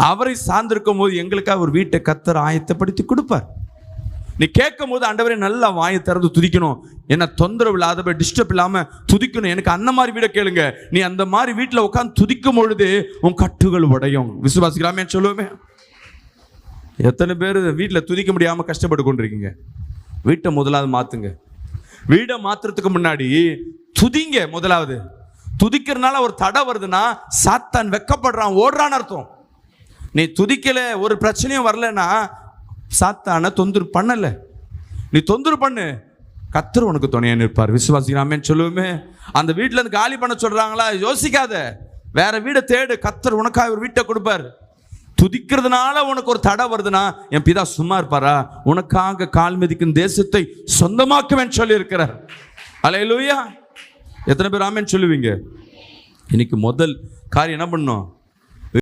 அவரை சார்ந்திருக்கும் போது எங்களுக்காக ஒரு வீட்டை கர்த்தர் ஆயத்தப்படுத்தி கொடுப்பார். நீ கேட்கும் போது ஆண்டவரே நல்லா வாயை திறந்து துதிக்கணும், என்ன தொந்தரவு இல்லாத டிஸ்டர்ப் இல்லாமல் துதிக்கணும், எனக்கு அந்த மாதிரி வீடை கேளுங்க. நீ அந்த மாதிரி வீட்டில் உட்காந்து துதிக்கும் பொழுது உன் கட்டுகள் உடையும். விசுவாசிக்கலாமே சொல்லுவோமே. எத்தனை பேர் வீட்டில் துதிக்க முடியாமல் கஷ்டப்பட்டு கொண்டிருக்கீங்க? வீட்டை முதலாவது மாற்றுங்க. வீடை மாற்றுறதுக்கு முன்னாடி துதிங்க. முதலாவது துதிக்கிறதுனால ஒரு தடை வருதுன்னா சாத்தான் வெக்கப்படுறான், ஓடுறான்னு அர்த்தம். நீ துதிக்கல, ஒரு பிரச்சனையும் வரலன்னா சாத்தான தொந்தரவு பண்ணல. நீ தொந்தரவு பண்ணு, கர்த்தர் உனக்கு துணையா நிற்பார். விசுவாசிக்கலாமேன்னு சொல்லுவோமே. அந்த வீட்டில இருந்து காலி பண்ண சொல்றாங்களா, யோசிக்காத, வேற வீடை தேடு. கர்த்தர் உனக்காக ஒரு வீட்டை கொடுப்பார். துதிக்கிறதுனால உனக்கு ஒரு தடை வருதுன்னா என் பிதா சும்மா இருப்பாரா? உனக்காக கால் மிதிக்கும் தேசத்தை சொந்தமாக்குவேன்னு சொல்லி இருக்கிறார். அல்லேலூயா. எத்தனை பேர் ஆமென் சொல்லுவீங்க? இன்னைக்கு முதல் காரியம் என்ன பண்ணணும்?